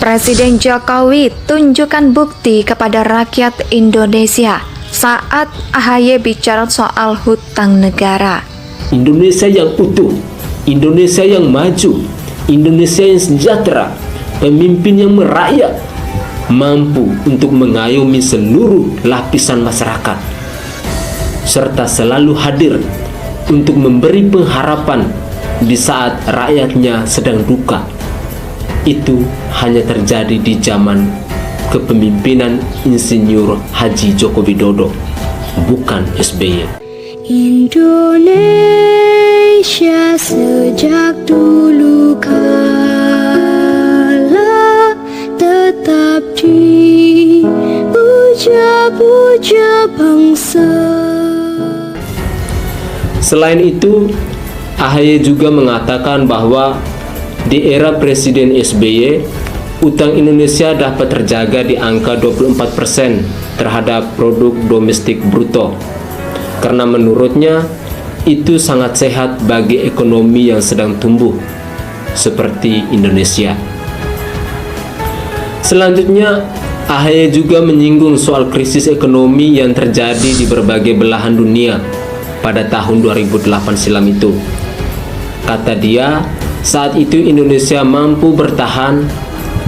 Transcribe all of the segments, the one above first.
Presiden Jokowi tunjukkan bukti kepada rakyat Indonesia saat AHY bicara soal hutang negara. Indonesia yang utuh, Indonesia yang maju, Indonesia yang sejahtera, pemimpin yang merakyat, mampu untuk mengayomi seluruh lapisan masyarakat, serta selalu hadir untuk memberi pengharapan di saat rakyatnya sedang duka. Itu hanya terjadi di zaman kepemimpinan Insinyur Haji Joko Widodo, bukan SBY. Indonesia sejak dulu kala tetap dipuja-puja bangsa. Selain itu, AHY juga mengatakan bahwa di era Presiden SBY, utang Indonesia dapat terjaga di angka 24% terhadap produk domestik bruto. Karena menurutnya, itu sangat sehat bagi ekonomi yang sedang tumbuh, seperti Indonesia. Selanjutnya, AHY juga menyinggung soal krisis ekonomi yang terjadi di berbagai belahan dunia pada tahun 2008 silam itu. Kata dia, saat itu Indonesia mampu bertahan,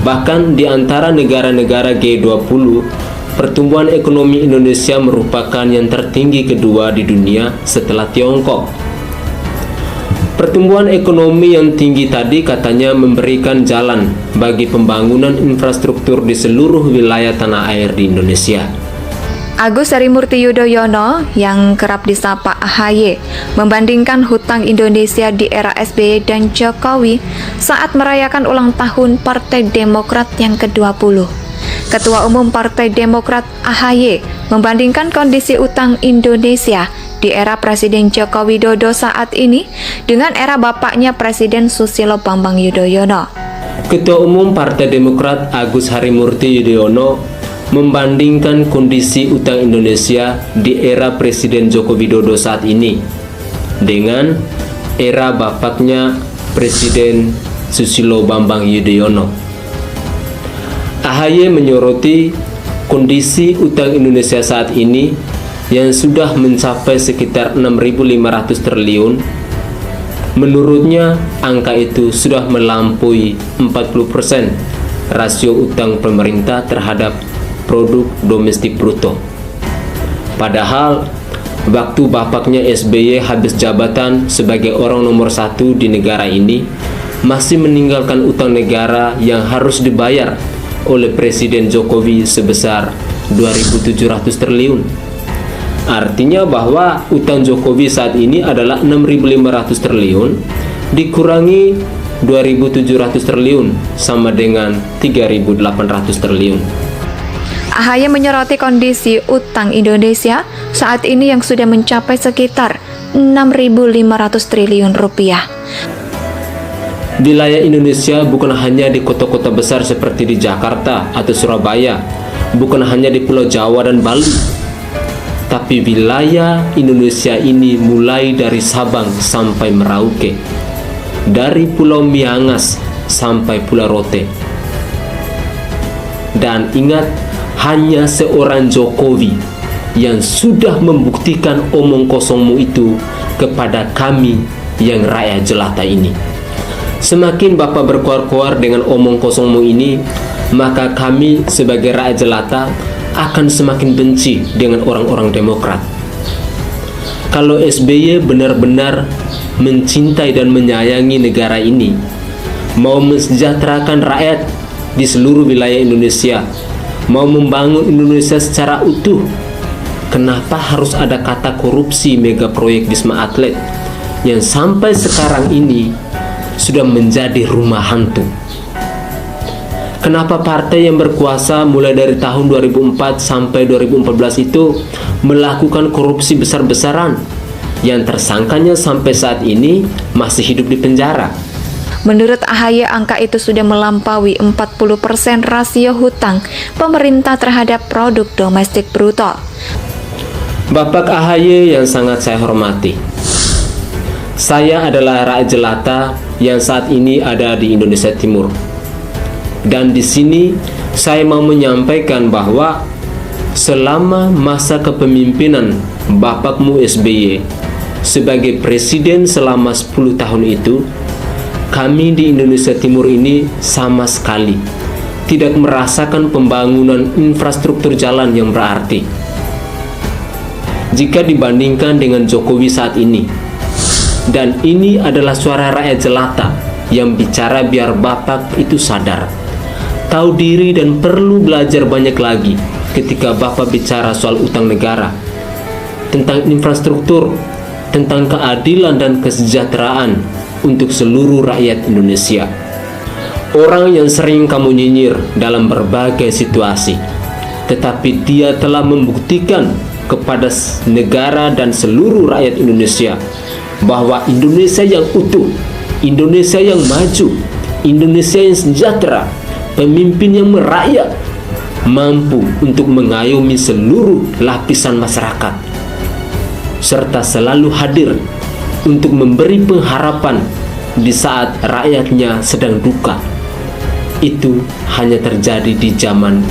bahkan di antara negara-negara G20, pertumbuhan ekonomi Indonesia merupakan yang tertinggi kedua di dunia setelah Tiongkok. Pertumbuhan ekonomi yang tinggi tadi katanya memberikan jalan bagi pembangunan infrastruktur di seluruh wilayah tanah air di Indonesia. Agus Harimurti Yudhoyono yang kerap disapa AHY membandingkan hutang Indonesia di era SBY dan Jokowi saat merayakan ulang tahun Partai Demokrat yang ke-20. Ketua Umum Partai Demokrat AHY membandingkan kondisi utang Indonesia di era Presiden Joko Widodo saat ini dengan era bapaknya Presiden Susilo Bambang Yudhoyono. Ketua Umum Partai Demokrat Agus Harimurti Yudhoyono membandingkan kondisi utang Indonesia di era Presiden Joko Widodo saat ini dengan era bapaknya Presiden Susilo Bambang Yudhoyono. AHY menyoroti kondisi utang Indonesia saat ini yang sudah mencapai sekitar 6.500 triliun. Menurutnya, angka itu sudah melampaui 40% rasio utang pemerintah terhadap produk domestik bruto. Padahal, waktu bapaknya SBY habis jabatan sebagai orang nomor 1 di negara ini, masih meninggalkan utang negara yang harus dibayar oleh Presiden Jokowi sebesar 2.700 triliun. Artinya bahwa utang Jokowi saat ini adalah 6.500 triliun dikurangi 2.700 triliun sama dengan 3.800 triliun. AHY menyoroti kondisi utang Indonesia saat ini yang sudah mencapai sekitar 6.500 triliun rupiah. Wilayah Indonesia bukan hanya di kota-kota besar seperti di Jakarta atau Surabaya, bukan hanya di Pulau Jawa dan Bali, tapi wilayah Indonesia ini mulai dari Sabang sampai Merauke, dari Pulau Miangas sampai Pulau Rote. Dan ingat, hanya seorang Jokowi yang sudah membuktikan omong kosongmu itu kepada kami yang rakyat jelata ini. Semakin Bapak berkuar-kuar dengan omong kosongmu ini, maka kami sebagai rakyat jelata akan semakin benci dengan orang-orang Demokrat. Kalau SBY benar-benar mencintai dan menyayangi negara ini, mau mensejahterakan rakyat di seluruh wilayah Indonesia, mau membangun Indonesia secara utuh, kenapa harus ada kata korupsi mega proyek Wisma Atlet yang sampai sekarang ini sudah menjadi rumah hantu? Kenapa partai yang berkuasa mulai dari tahun 2004 sampai 2014 itu melakukan korupsi besar-besaran yang tersangkanya sampai saat ini masih hidup di penjara? Menurut AHY, angka itu sudah melampaui 40% rasio hutang pemerintah terhadap produk domestik bruto. Bapak AHY yang sangat saya hormati, saya adalah rakyat jelata yang saat ini ada di Indonesia Timur. Dan di sini saya mau menyampaikan bahwa selama masa kepemimpinan Bapakmu SBY sebagai presiden selama 10 tahun itu, kami di Indonesia Timur ini sama sekali tidak merasakan pembangunan infrastruktur jalan yang berarti jika dibandingkan dengan Jokowi saat ini. Dan ini adalah suara rakyat jelata yang bicara biar Bapak itu sadar, tahu diri, dan perlu belajar banyak lagi ketika Bapak bicara soal utang negara, tentang infrastruktur, tentang keadilan dan kesejahteraan untuk seluruh rakyat Indonesia. Orang yang sering kamu nyinyir dalam berbagai situasi, tetapi dia telah membuktikan kepada negara dan seluruh rakyat Indonesia bahwa Indonesia yang utuh, Indonesia yang maju, Indonesia yang sejahtera, pemimpin yang merakyat, mampu untuk mengayomi seluruh lapisan masyarakat, serta selalu hadir untuk memberi pengharapan di saat rakyatnya sedang duka. Itu hanya terjadi di zaman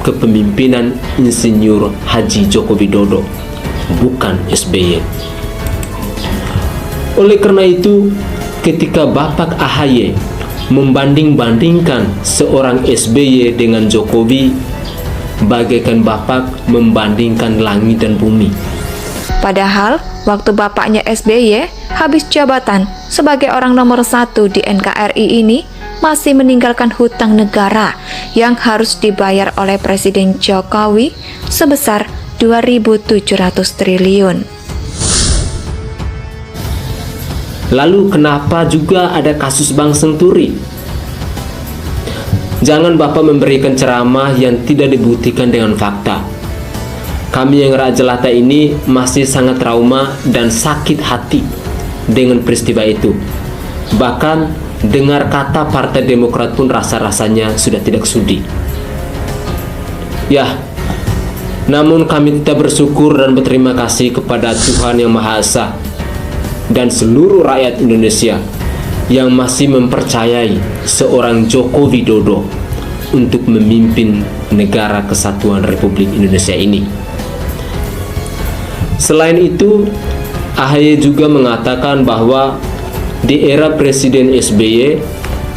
kepemimpinan Insinyur Haji Joko Widodo, bukan SBY. Oleh karena itu, ketika Bapak AHY membanding-bandingkan seorang SBY dengan Jokowi, bagaikan Bapak membandingkan langit dan bumi. Padahal, waktu bapaknya SBY habis jabatan sebagai orang nomor 1 di NKRI ini, masih meninggalkan hutang negara yang harus dibayar oleh Presiden Jokowi sebesar 2.700 triliun. Lalu kenapa juga ada kasus Bank Senturi? Jangan Bapak memberikan ceramah yang tidak dibuktikan dengan fakta. Kami yang rakyat jelata ini masih sangat trauma dan sakit hati dengan peristiwa itu. Bahkan dengar kata Partai Demokrat pun rasa-rasanya sudah tidak sudi. Ya, namun kami tetap bersyukur dan berterima kasih kepada Tuhan Yang Maha Esa dan seluruh rakyat Indonesia yang masih mempercayai seorang Joko Widodo untuk memimpin negara kesatuan Republik Indonesia ini. Selain itu, AHY juga mengatakan bahwa di era Presiden SBY,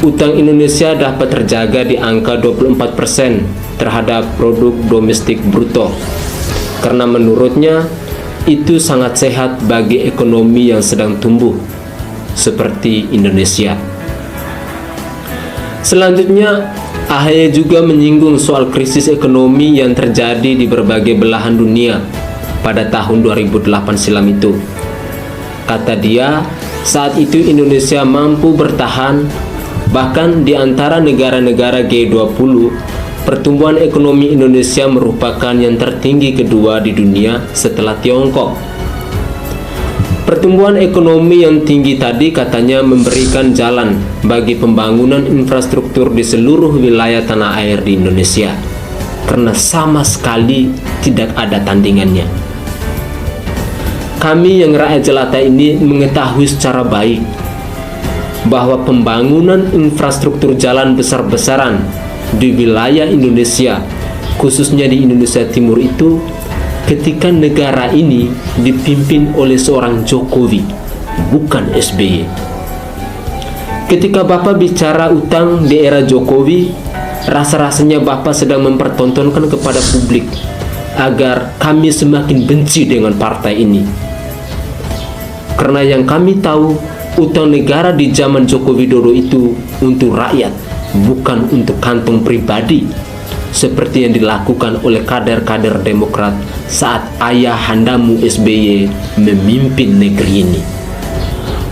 utang Indonesia dapat terjaga di angka 24% terhadap produk domestik bruto, karena menurutnya itu sangat sehat bagi ekonomi yang sedang tumbuh seperti Indonesia. Selanjutnya, AHY juga menyinggung soal krisis ekonomi yang terjadi di berbagai belahan dunia pada tahun 2008 silam itu. Kata dia, saat itu Indonesia mampu bertahan, bahkan di antara negara-negara G20, pertumbuhan ekonomi Indonesia merupakan yang tertinggi kedua di dunia setelah Tiongkok. Pertumbuhan ekonomi yang tinggi tadi katanya memberikan jalan bagi pembangunan infrastruktur di seluruh wilayah tanah air di Indonesia, karena sama sekali tidak ada tandingannya. Kami yang rakyat jelata ini mengetahui secara baik bahwa pembangunan infrastruktur jalan besar-besaran di wilayah Indonesia, khususnya di Indonesia Timur itu, ketika negara ini dipimpin oleh seorang Jokowi, bukan SBY. Ketika Bapak bicara utang di era Jokowi, rasa-rasanya Bapak sedang mempertontonkan kepada publik agar kami semakin benci dengan partai ini. Karena yang kami tahu, utang negara di zaman Joko Widodo itu untuk rakyat, bukan untuk kantong pribadi, seperti yang dilakukan oleh kader-kader Demokrat saat ayahandamu SBY memimpin negeri ini.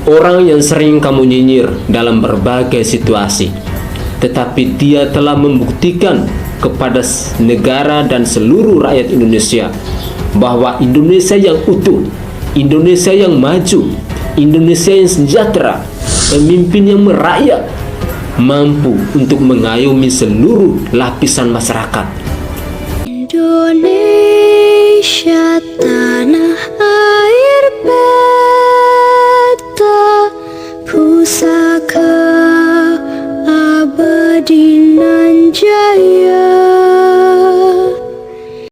Orang yang sering kamu nyinyir dalam berbagai situasi, tetapi dia telah membuktikan kepada negara dan seluruh rakyat Indonesia bahwa Indonesia yang utuh, Indonesia yang maju, Indonesia yang sejahtera, pemimpin yang merakyat, mampu untuk mengayomi seluruh lapisan masyarakat. Indonesia tanah air beta, pusaka abadi nan jaya.